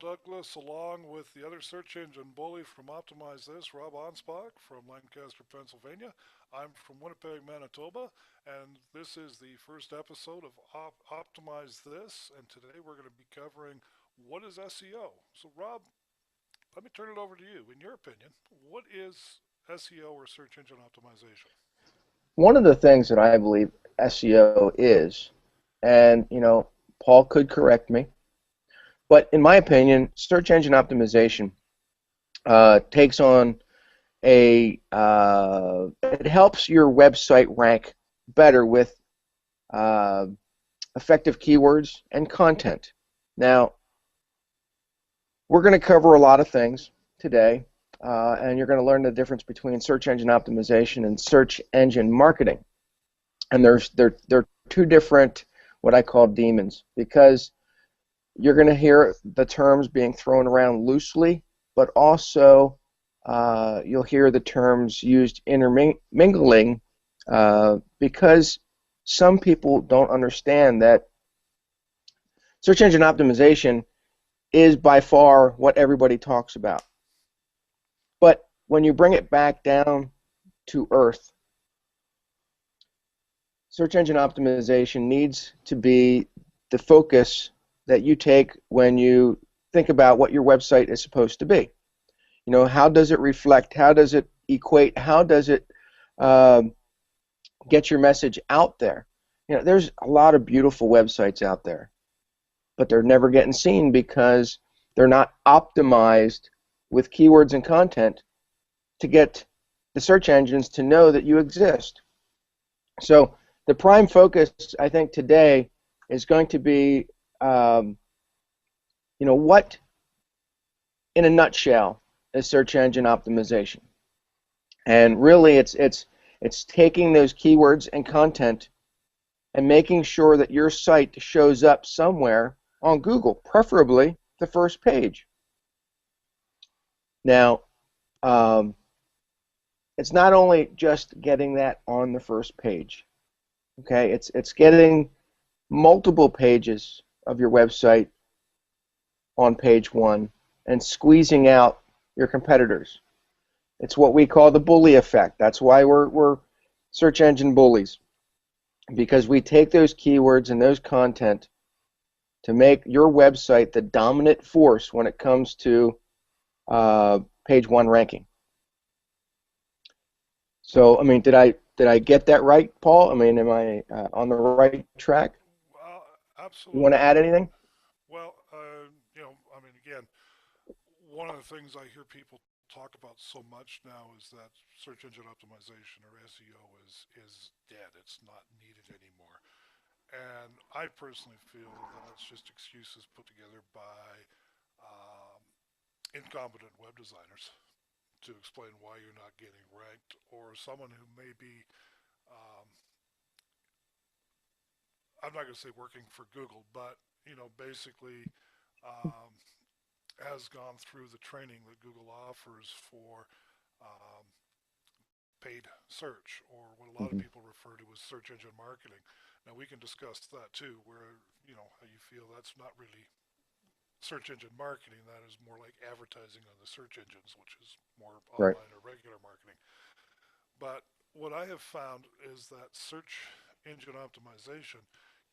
Douglas, along with the other search engine bully from Optimize This, Rob Onspach from Lancaster, Pennsylvania. I'm from Winnipeg, Manitoba, and this is the first episode of Optimize This. And today we're going to be covering what is SEO. So, Rob, let me turn it over to you. In your opinion, what is SEO or search engine optimization? One of the things that I believe SEO is, and Paul could correct me, but in my opinion, search engine optimization takes on it helps your website rank better with uh, effective keywords and content. Now, we're going to cover a lot of things today, and you're going to learn the difference between search engine optimization and search engine marketing. And they're two different what I call demons, because you're going to hear the terms being thrown around loosely, but also you'll hear the terms used intermingling because some people don't understand that search engine optimization is by far what everybody talks about. But when you bring it back down to earth, search engine optimization needs to be the focus that you take when you think about what your website is supposed to be. How does it reflect? How does it equate? How does it um, get your message out there? There's a lot of beautiful websites out there, but they're never getting seen because they're not optimized with keywords and content to get the search engines to know that you exist. So the prime focus, I think, today is going to be, what, in a nutshell, is search engine optimization. And really, it's taking those keywords and content and making sure that your site shows up somewhere on Google, preferably the first page. Now, um, it's not only just getting that on the first page. Okay, it's getting multiple pages of your website on page one and squeezing out your competitors. It's what we call the bully effect. That's why we're search engine bullies, because we take those keywords and those content to make your website the dominant force when it comes to page one ranking. So, I mean, did I get that right, Paul? I mean, am I on the right track? Well, You want to absolutely. add anything? Well, I mean, again, one of the things I hear people talk about so much now is that search engine optimization or SEO is dead. It's not needed anymore. And I personally feel that that's just excuses put together by um, incompetent web designers to explain why you're not getting ranked, or someone who may be, um, I'm not going to say working for Google, but basically um, has gone through the training that Google offers for um, paid search, or what a lot of Mm-hmm. people refer to as search engine marketing. Now we can discuss that too, where how you feel that's not really search engine marketing. That is more like advertising on the search engines, which is more Right. online or regular marketing. But what I have found is that search engine optimization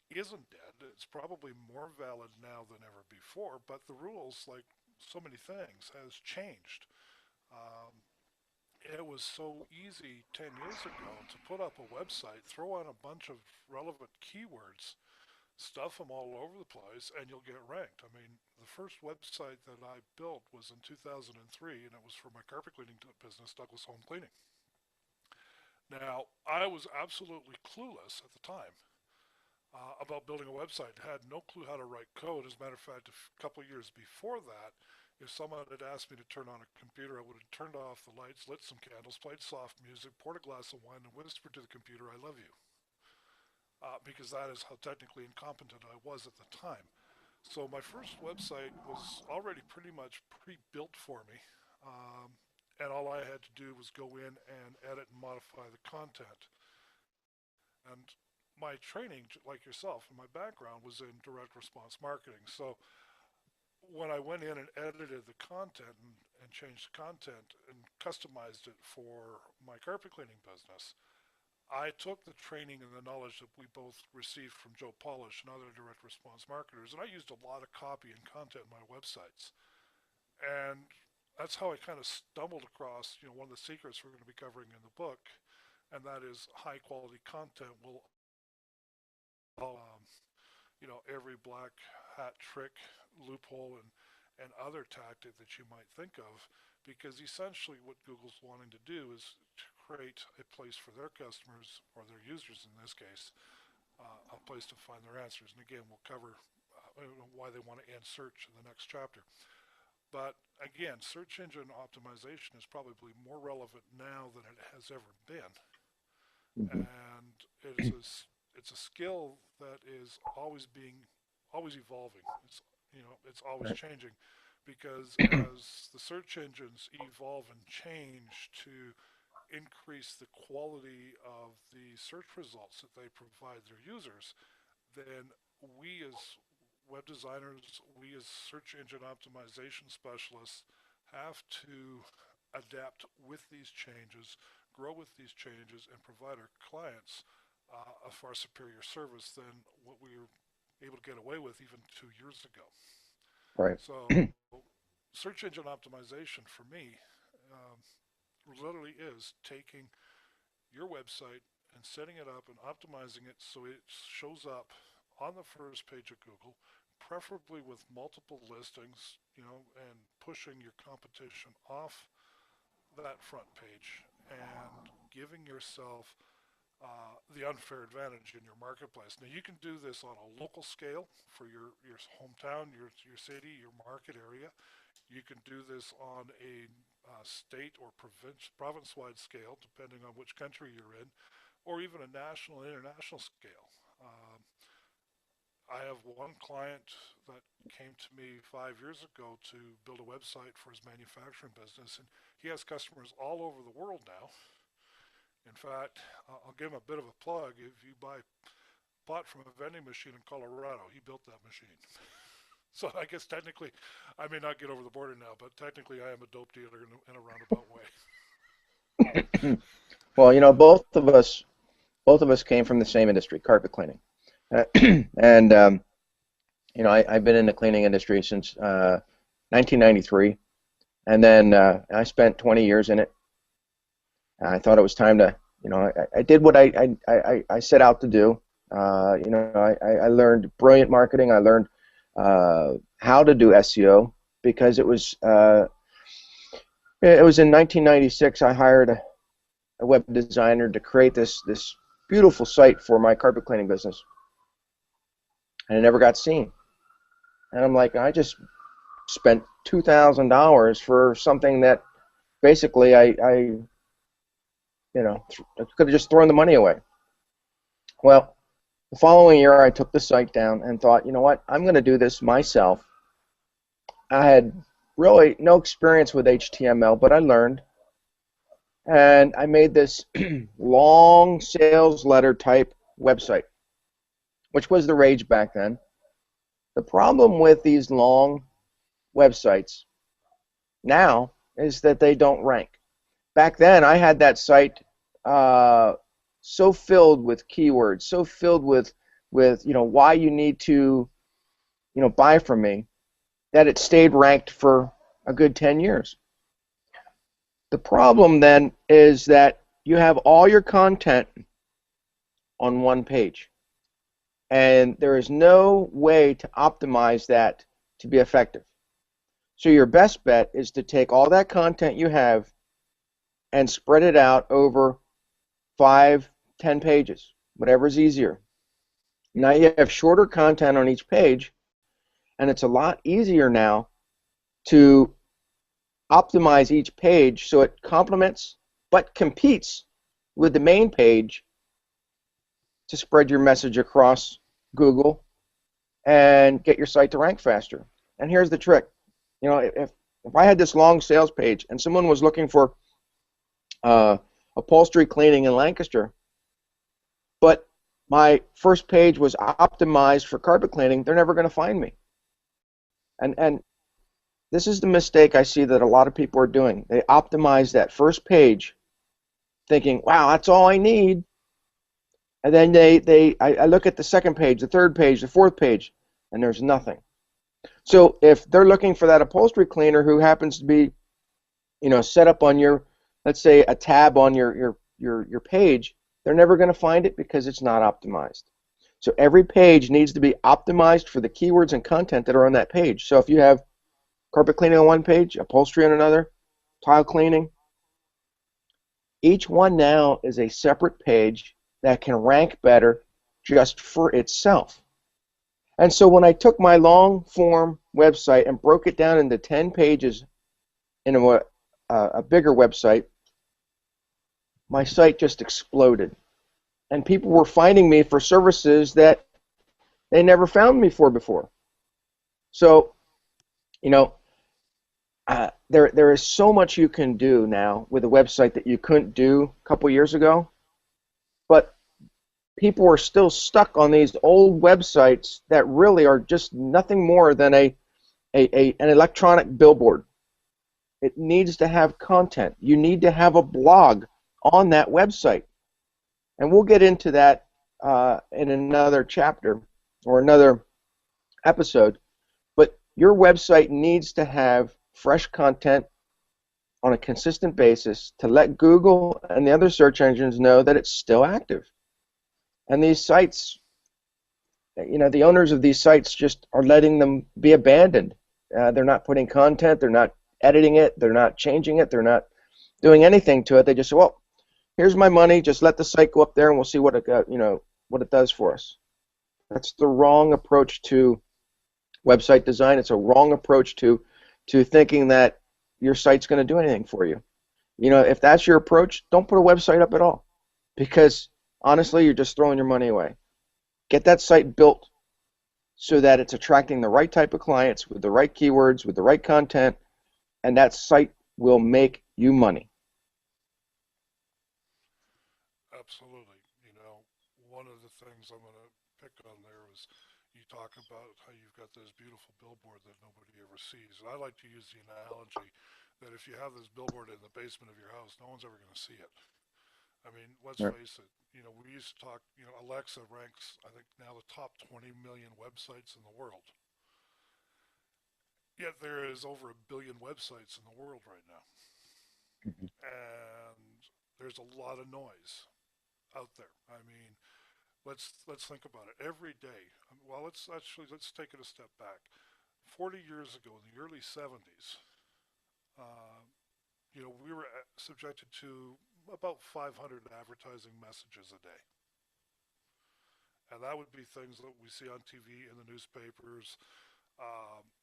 isn't dead. It's probably more valid now than ever before, but the rules, like so many things, has changed. Um, it was so easy 10 years ago to put up a website, throw on a bunch of relevant keywords, stuff them all over the place, and you'll get ranked. I mean, the first website that I built was in 2003, and it was for my carpet cleaning business, Douglas Home Cleaning. Now, I was absolutely clueless at the time about building a website. Had no clue how to write code. As a matter of fact, a couple of years before that, if someone had asked me to turn on a computer, I would have turned off the lights, lit some candles, played soft music, poured a glass of wine, and whispered to the computer, "I love you," because that is how technically incompetent I was at the time. So my first website was already pretty much pre-built for me, and all I had to do was go in and edit and modify the content. And my training, like yourself, and my background was in direct response marketing. So when I went in and edited the content and changed the content and customized it for my carpet cleaning business, I took the training and the knowledge that we both received from Joe Polish and other direct response marketers, and I used a lot of copy and content in my websites. And that's how I kind of stumbled across, one of the secrets we're going to be covering in the book, and that is high quality content will, um, every black hat trick, loophole, and other tactic that you might think of, because essentially what Google's wanting to do is to create a place for their customers, or their users in this case, a place to find their answers. And again, we'll cover why they want to end search in the next chapter. But again, search engine optimization is probably more relevant now than it has ever been, Mhm. and it's a skill that is always evolving. It's always Right. changing, because as the search engines evolve and change to increase the quality of the search results that they provide their users, then we as web designers, we as search engine optimization specialists have to adapt with these changes, grow with these changes, and provide our clients a far superior service than what we were able to get away with even 2 years ago. Right. So, search engine optimization for me um, literally is taking your website and setting it up and optimizing it so it shows up on the first page of Google, preferably with multiple listings, and pushing your competition off that front page and giving yourself the unfair advantage in your marketplace. Now, you can do this on a local scale for your hometown, your city, your market area. You can do this on a state or province-wide scale, depending on which country you're in, or even a national and international scale. I have one client that came to me 5 years ago to build a website for his manufacturing business, and he has customers all over the world now. In fact, I'll give him a bit of a plug. If you buy pot from a vending machine in Colorado, he built that machine. So I guess technically, I may not get over the border now, but technically I am a dope dealer in a roundabout way. Well, both of us came from the same industry, carpet cleaning. And I've been in the cleaning industry since 1993, and then I spent 20 years in it. I thought it was time to, I did what I set out to do. I learned brilliant marketing. I learned how to do SEO, because it was in 1996 I hired a web designer to create this beautiful site for my carpet cleaning business, and it never got seen. And I'm like, I just spent $2,000 for something that basically I could have just thrown the money away. Well, the following year I took the site down and thought, you know what, I'm going to do this myself. I had really no experience with HTML, but I learned, and I made this long sales letter type website, which was the rage back then. The problem with these long websites now is that they don't rank. Back then, I had that site so filled with keywords, so filled with why you need to buy from me, that it stayed ranked for a good 10 years. The problem then is that you have all your content on one page, and there is no way to optimize that to be effective. So your best bet is to take all that content you have and spread it out over 5, 10 pages, whatever's easier. Now you have shorter content on each page, and it's a lot easier now to optimize each page so it complements but competes with the main page to spread your message across Google and get your site to rank faster. And here's the trick. If I had this long sales page and someone was looking for upholstery cleaning in Lancaster, but my first page was optimized for carpet cleaning, they're never going to find me. And this is the mistake I see that a lot of people are doing. They optimize that first page thinking, wow, that's all I need. And then I look at the second page, the third page, the fourth page, and there's nothing. So if they're looking for that upholstery cleaner who happens to be, set up on your, let's say, a tab on your page, they're never going to find it because it's not optimized. So every page needs to be optimized for the keywords and content that are on that page. So if you have carpet cleaning on one page, upholstery on another, tile cleaning, each one now is a separate page that can rank better just for itself. And so when I took my long form website and broke it down into 10 pages in a bigger website, my site just exploded. And people were finding me for services that they never found me for before. So, there is so much you can do now with a website that you couldn't do a couple years ago. But people are still stuck on these old websites that really are just nothing more than an electronic billboard. It needs to have content. You need to have a blog on that website. And we'll get into that in another chapter or another episode. But your website needs to have fresh content on a consistent basis to let Google and the other search engines know that it's still active. And these sites, the owners of these sites just are letting them be abandoned. They're not putting content, they're not editing it, they're not changing it, they're not doing anything to it. They just say, well, here's my money, just let the site go up there and we'll see what it does for us. That's the wrong approach to website design. It's a wrong approach to thinking that your site's going to do anything for you. If that's your approach, don't put a website up at all, because honestly, you're just throwing your money away. Get that site built so that it's attracting the right type of clients with the right keywords, with the right content, and that site will make you money. Absolutely. One of the things I'm going to pick on there is you talk about how you've got this beautiful billboard that nobody ever sees. And I like to use the analogy that if you have this billboard in the basement of your house, no one's ever going to see it. I mean, let's Right. face it. We used to talk. Alexa ranks, I think, now the top 20 million websites in the world. Yet there is over a billion websites in the world right now, Mhm. and there's a lot of noise out there. I mean, let's think about it. Every day. Well, let's take it a step back. 40 years ago, in the early 70s, uh, we were subjected to about 500 advertising messages a day. And that would be things that we see on TV, in the newspapers,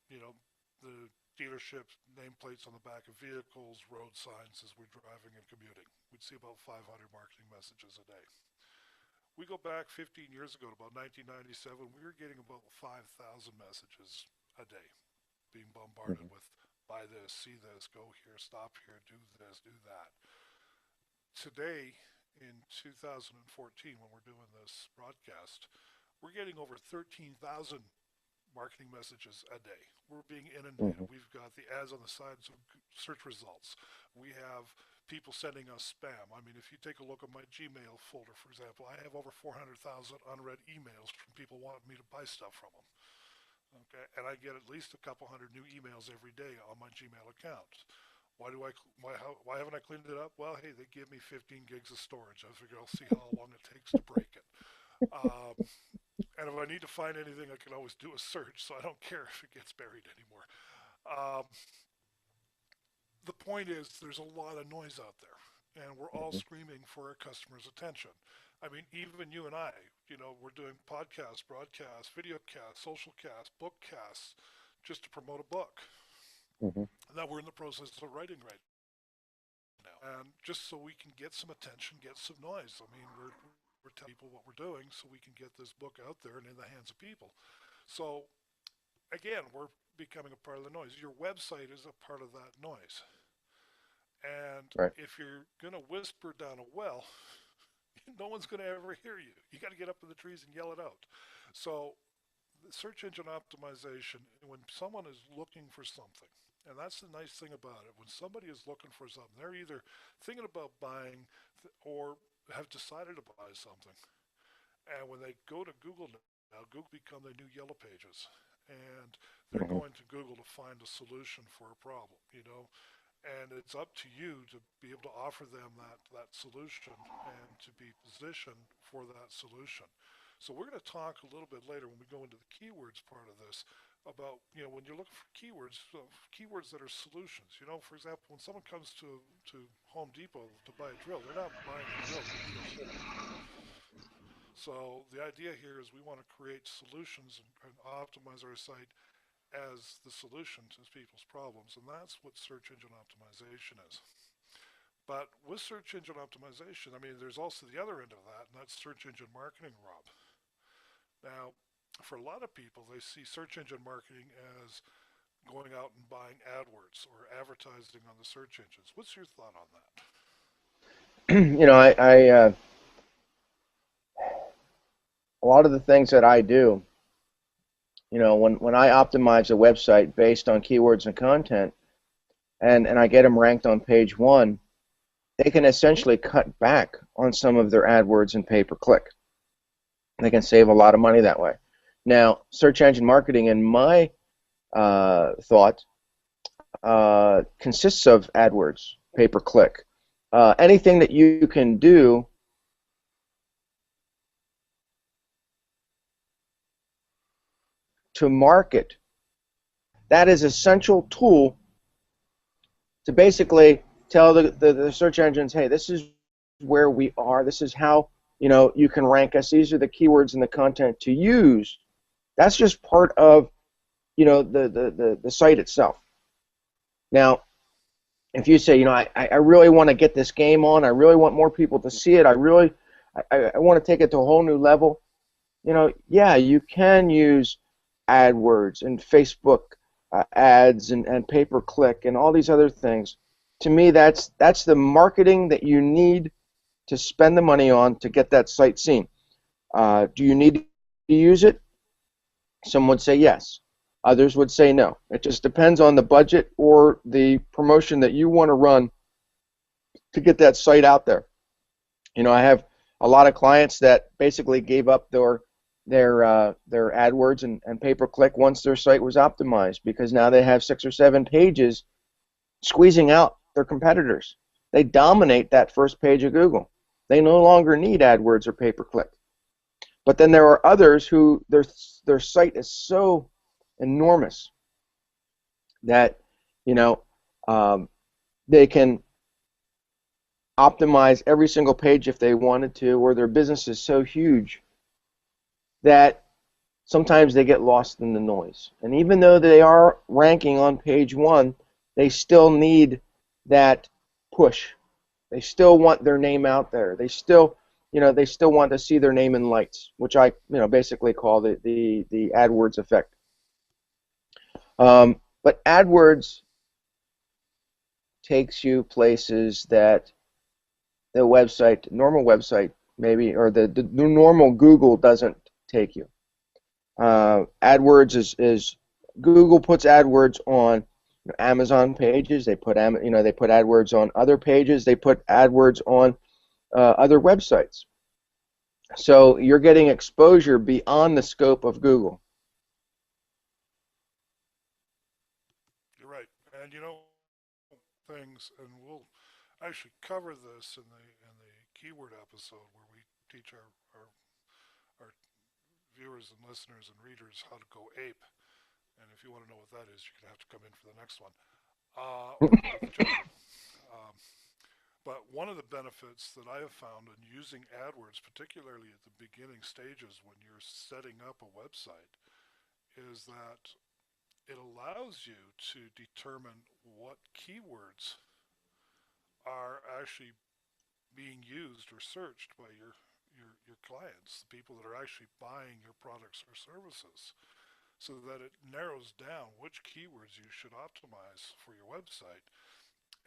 you know, the dealership nameplates on the back of vehicles, road signs as we're driving and commuting. We'd see about 500 marketing messages a day. We go back 15 years ago to about 1997, we were getting about 5,000 messages a day, being bombarded Mhm. with buy this, see this, go here, stop here, do this, do that. Today, in 2014, when we're doing this broadcast, we're getting over 13,000 marketing messages a day. We're being inundated. Mhm. We've got the ads on the sides of search results. We have people sending us spam. I mean, if you take a look at my Gmail folder, for example, I have over 400,000 unread emails from people wanting me to buy stuff from them. Okay, and I get at least a couple hundred new emails every day on my Gmail account. Why haven't I cleaned it up? Well, hey, they give me 15 gigs of storage. I figure I'll see how long it takes to break it. Um, and if I need to find anything, I can always do a search, so I don't care if it gets buried anymore. Um, the point is, there's a lot of noise out there, and we're all Mhm. screaming for a customer's attention. I mean, even you and I, we're doing podcasts, broadcasts, video casts, social casts, book casts, just to promote a book Mhm. that we're in the process of writing right now, and just so we can get some attention, get some noise. I mean, we're telling people what we're doing so we can get this book out there and in the hands of people. So again, we're becoming a part of the noise. Your website is a part of that noise. And Right. if you're going to whisper down a well, no one's going to ever hear you. You got to get up in the trees and yell it out. So, the search engine optimization, when someone is looking for something And that's the nice thing about it. When somebody is looking for something, they're either thinking about buying or have decided to buy something. And when they go to Google now, Google become their new yellow pages. And they're Hmm. going to Google to find a solution for a problem, you know? And it's up to you to be able to offer them that solution and to be positioned for that solution. So we're going to talk a little bit later when we go into the keywords part of this about, you know, when you're looking for keywords, keywords that are solutions. You know, for example, when someone comes to Home Depot to buy a drill, they're not buying a drill, they need a hole. So the idea here is we want to create solutions and optimize our site as the solution to people's problems, and that's what search engine optimization is. But with search engine optimization, I mean, there's also the other end of that, and that's search engine marketing, Rob. Now, for a lot of people, they see search engine marketing as going out and buying AdWords or advertising on the search engines. What's your thought on that? You know, a lot of the things that I do, you know, when I optimize a website based on keywords and content, and I get them ranked on page one, they can essentially cut back on some of their AdWords and pay per click. They can save a lot of money that way. Now, search engine marketing, in my thought, consists of AdWords, pay per click. Anything that you can do to market, that is an essential tool to basically tell the search engines, hey, this is where we are. This is how, you know, you can rank us. These are the keywords and the content to use. That's just part of, you know, the site itself. Now, if you say, you know, I really want to get this game on, I really want more people to see it, I want to take it to a whole new level, you know, yeah, you can use AdWords and Facebook ads and pay per click and all these other things. To me, that's the marketing that you need to spend the money on to get that site seen. Do you need to use it? Some would say yes. Others would say no. It just depends on the budget or the promotion that you want to run to get that site out there. You know, I have a lot of clients that basically gave up their AdWords and pay per click once their site was optimized because now they have 6 or 7 pages squeezing out their competitors. They dominate that first page of Google. They no longer need AdWords or pay per click. But then there are others who their site is so enormous that, you know, um, they can optimize every single page if they wanted to, or their business is so huge that sometimes they get lost in the noise. And even though they are ranking on page one, they still need that push. They still want their name out there. They still, you know, they still want to see their name in lights, which I, you know, basically call the AdWords effect. But AdWords takes you places that the website, normal website, maybe, or the normal Google doesn't take you. AdWords is Google puts AdWords on Amazon pages. They put they put AdWords on other pages. They put AdWords on other websites. So you're getting exposure beyond the scope of Google. You're right. And you know things, and we'll actually cover this in the keyword episode where we teach our viewers and listeners and readers how to go ape. And if you want to know what that is, you're gonna have to come in for the next one. With the jungle. Um, but one of the benefits that I have found in using AdWords, particularly at the beginning stages when you're setting up a website, is that it allows you to determine what keywords are actually being used or searched by your clients, the people that are actually buying your products or services, so that it narrows down which keywords you should optimize for your website,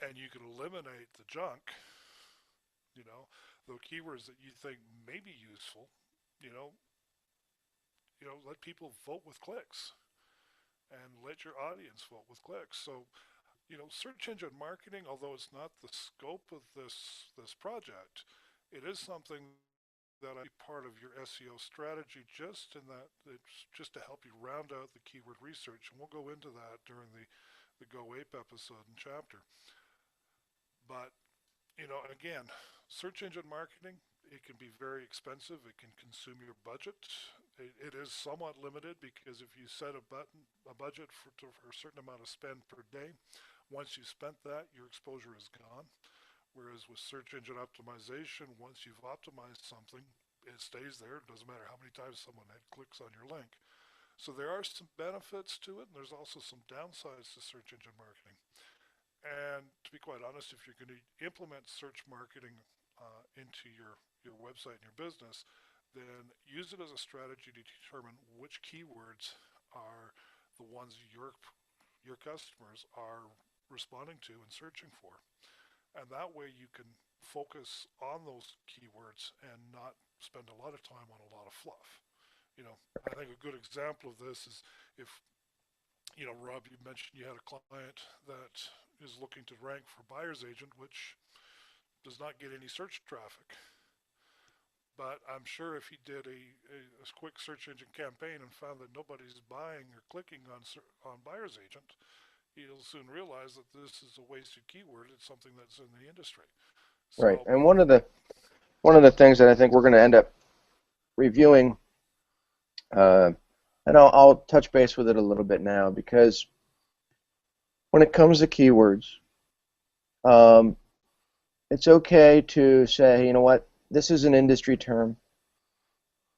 and you can eliminate the junk, you know, the keywords that you think may be useful, you know, let people vote with clicks. and let your audience vote with clicks. So, search engine marketing, although it's not the scope of this project, it is something that I be part of your SEO strategy, just in that it's just to help you round out the keyword research, and we'll go into that during the Go Ape episode and chapter. But again, search engine marketing, it can be very expensive. It can consume your budget. It is somewhat limited because if you set a budget for a certain amount of spend per day, once you've spent that, your exposure is gone. Whereas with search engine optimization, once you've optimized something, it stays there. It doesn't matter how many times someone had clicks on your link. So there are some benefits to it, and there's also some downsides to search engine marketing. And to be quite honest, if you're going to implement search marketing into your website and your business, then use it as a strategy to determine which keywords are the ones your customers are responding to and searching for. And that way you can focus on those keywords and not spend a lot of time on a lot of fluff. I think a good example of this is if, Rob, you mentioned you had a client that is looking to rank for buyer's agent, which does not get any search traffic. But I'm sure if he did a quick search engine campaign and found that nobody's buying or clicking on buyer's agent, he'll soon realize that this is a wasted keyword. It's something that's in the industry. Right. So, And one of the things that I think we're going to end up reviewing, uh, and I'll touch base with it a little bit now, because when it comes to keywords, um, it's okay to say, hey, you know what, this is an industry term.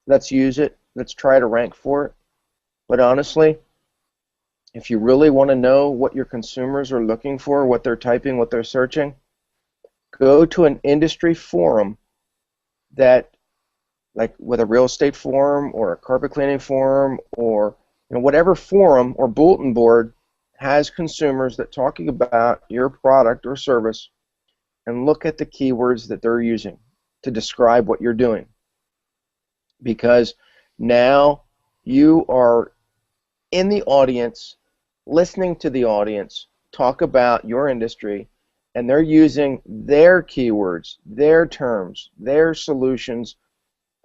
Let's use it. Let's try to rank for it. But honestly, if you really want to know what your consumers are looking for, what they're typing, what they're searching, go to an industry forum that, like with a real estate forum or a carpet cleaning forum, or whatever forum or bulletin board has consumers that talking about your product or service, and look at the keywords that they're using to describe what you're doing. Because now you are in the audience, listening to the audience talk about your industry, and they're using their keywords, their terms, their solutions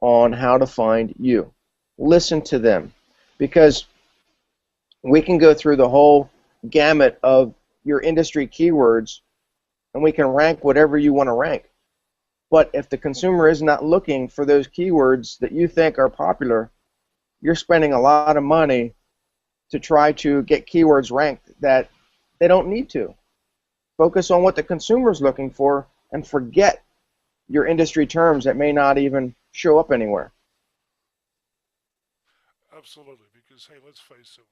on how to find you. Listen to them, because we can go through the whole gamut of your industry keywords, and we can rank whatever you want to rank. But if the consumer is not looking for those keywords that you think are popular, you're spending a lot of money to try to get keywords ranked that they don't need to. Focus on what the consumer is looking for and forget your industry terms that may not even show up anywhere. absolutely, because hey, let's face it,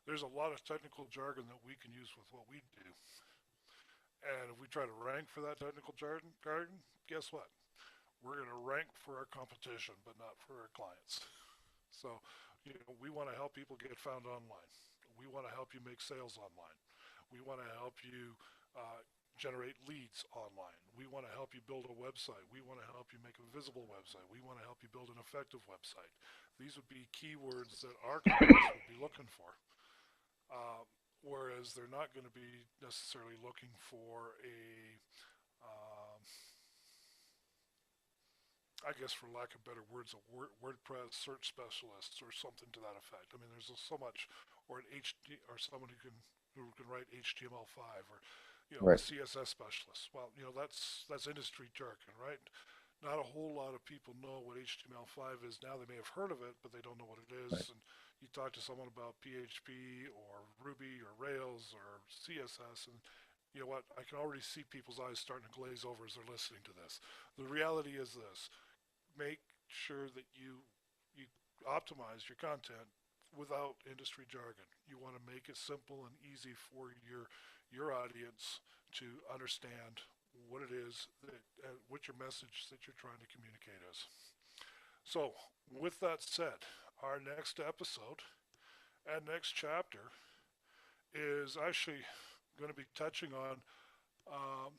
there's a lot of technical jargon that we can use with what we do. And if we try to rank for that technical jargon, guess what? We're going to rank for our competition, but not for our clients. So, we want to help people get found online. We want to help you make sales online. We want to help you generate leads online. We want to help you build a website. We want to help you make a visible website. We want to help you build an effective website. These would be keywords that our clients would be looking for. Whereas they're not going to be necessarily looking for um, I guess for lack of better words, a WordPress search specialist or something to that effect. I mean, there's so much, or an HD, or someone who can write HTML5, or a Right. CSS specialist. Well, that's industry jargon, right? Not a whole lot of people know what HTML5 is now. They may have heard of it, but they don't know what it Right. is. And you talk to someone about PHP or Ruby or Rails or CSS, and you know what? I can already see people's eyes starting to glaze over as they're listening to this. The reality is this: make sure that you optimize your content without industry jargon. You want to make it simple and easy for your audience to understand what it is that what your message that you're trying to communicate is. So, with that said, our next episode and next chapter is actually going to be touching on um,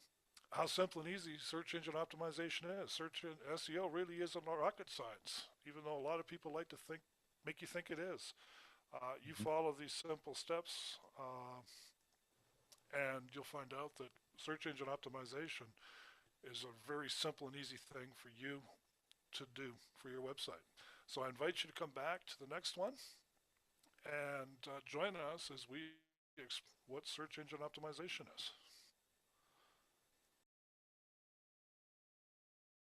how simple and easy search engine optimization is. Search engine SEO really isn't rocket science, even though a lot of people like to make you think it is. You follow these simple steps, and you'll find out that search engine optimization is a very simple and easy thing for you to do for your website. So I invite you to come back to the next one and join us as we explore what search engine optimization is.